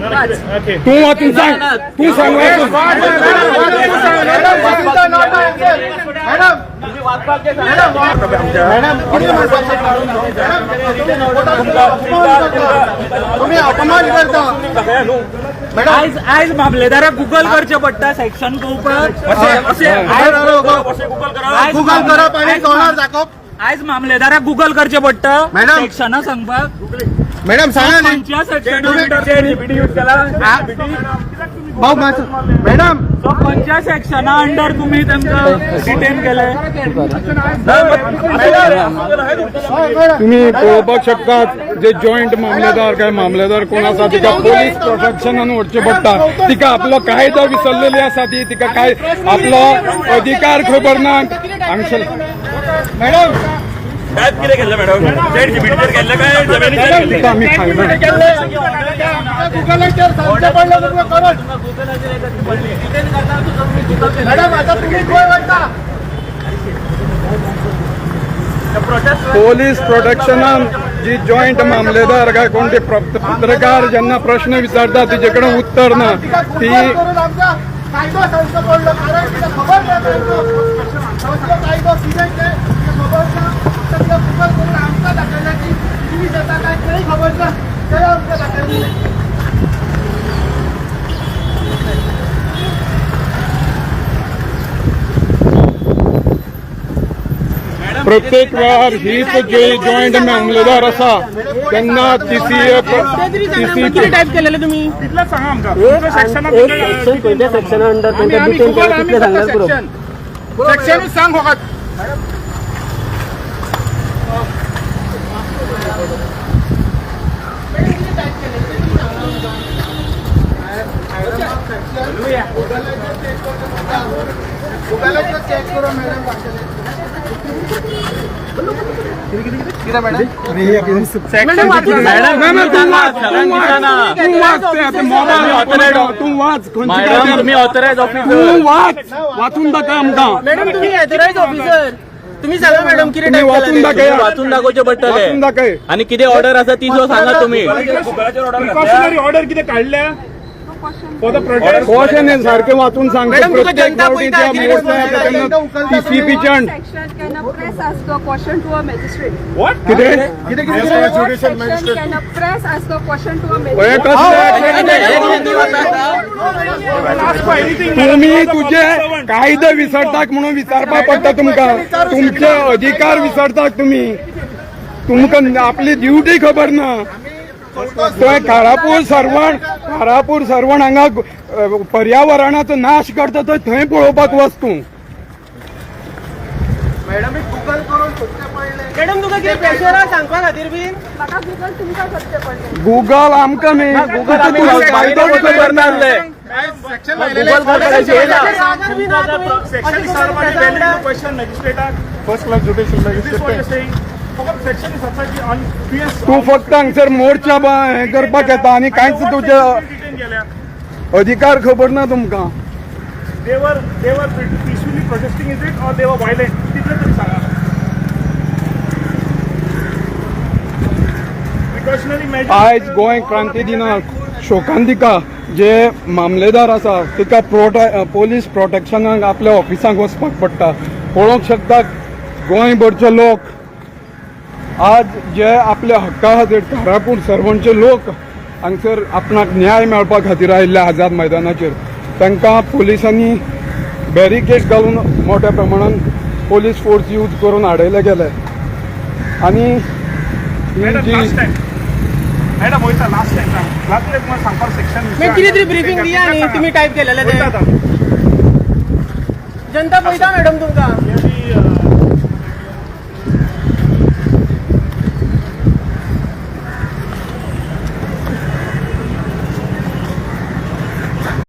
तू वाचून सांग, तू सांग तुम्ही अपमान करता आयज मामलेदाराक गुगल करचे पडटा सेक्शन ऊपर गुगल करप आणि तोंडार दाखोवप. आयज मामलेदाराक गुगल करचे पडटा मॅडम. सेक्शना सांगपाक. मॅडम सांगा न्ही. खंयच्या सेक्शन यूज केला भाऊ मॅडम खंयच्या सेक्शना अंडर तुम्ही तांकां डिटेन केले. तुम्ही पळोवपाक शकतात जे जॉईंट मामलेदार काय मामलेदार कोण आसा तिका पोलीस प्रोटेक्शनान व्हरचे पडटा. तिका आपलो कायदो विसरलेली आसा ती, तिका काय आपलो अधिकार खबर ना. हांगसर मॅडम काय कितें केल्लें मॅडम? चॅट जीपीटीचेर केल्लें काय जमिनीचेर केल्लें? आमी खायना. गुगलाचेर सांगचें पडलें तुमकां करत. मॅडम आता तुम्ही खंय वयता? पोलीस प्रोटेक्शनान जी जॉईंट मामलेदार काय कोण ते पत्रकार जेन्ना प्रश्न विचारता तेजे कडेन उत्तर ना ती करून आमचा कायदो सांगचो पडलो. कारण तिका खबर ना कायदो कितें तें खबर ना. तिका गुगल करून आमकां दाखयला की तुम्ही जाता काय तेही खबर ना. तें आमकां दाखयलें. प्रत्येक वेळार हीच जे जॉईंट मामलेदार आसा तेन्ना TCA टाईप केलेलं तुम्ही तितलेंच सांगा आमकां. सेक्शन अंडर सेक्शनूच सांग फकत. गुगलाचेर चेक करो मॅडम. कितें मॅडम? तू वाच तुम्ही ऑथरायज ऑफिसर. तू वाचून दाखय आमकां. मॅडम तुम्ही ऑथरायज ऑफिसर. तुम्ही सांगा मॅडम किती तुम्ही वाचून दाखय. वाचून दाखोवचे वाचून पडटले दाखय. आणि किती ऑर्डर आसा ती जो सांगा तुम्ही. प्रिकॉशनरी ऑर्डर कितें काडल्या फॉर द प्रोटेस्ट? कशें न्ही सारकें वाचून सांगता. मॅडम, तुका प्रत्येक जनता फावटी पळयता, ज्या कितें मोर्चा येता तेन्ना TCPच्यान Section can press ask the question to a magistrate. What? कितें What section can press ask the question to a हे magistrate? कसले तुम्ही तुझे कायदे विसरतात म्हणून विचारपाक पडटा तुमकां. तुमचे अधिकार विसरतात तुम्ही. तुमकां आपली ड्युटी खबर ना. थंय कारापूर सरवण हांगा पर्यावरणाचो नाश करता तो थंय पळोवपाक वच तूं. मॅडम गुगल करून सोदचें पडलें. मॅडम तुका किती प्रेशर आहा सांगपा खातीर बीन. म्हाका Google तुमकां करचें पडलें. गुगल आमकां न्ही. गुगल आमी कायदो खबर नासले. सेक्शन गुगल करपाचें हें ना. Section is served and valid to question magistrate. First class judicial This is what you're saying. फक्त section is such on PS. तू फक्त हांगसर मोर्चा हे करपाक येता आनी कांयच तुजे Detain केल्या. अधिकार खबर ना तुमकां. They were peacefully protesting, is it, or they were violent? तितलें तरी सांगा. Precautionary measures. आयज गोंय क्रांती दिनाक शोकांतिका जे मामलेदार आसा तिका पोलीस प्रोटेक्शनाक आपल्या ऑफिसांक वचपाक पडटा. पळोवंक शकता गोंयभरचे लोक आज जे आपल्या हक्का खातीर कारापूर सरवणचे लोक हांगसर आपणाक न्याय मेळपा खातीर आयिल्ले आझाद मैदानाचेर तांकां पुलिसांनी बॅरिकेड घालून मोठ्या प्रमाणान पोलीस फोर्स यूज करून आडयले गेले. आनी ही Madam, जी last time. Madam, वयता last time सांग. Last time तुम्हाला सांगपाक section. मी किती तरी ब्रीफिंग दिया न्ही तुम्ही टाईप केलेले ते. वयता आता. जनता पळयता मॅडम तुमकां. Maybe,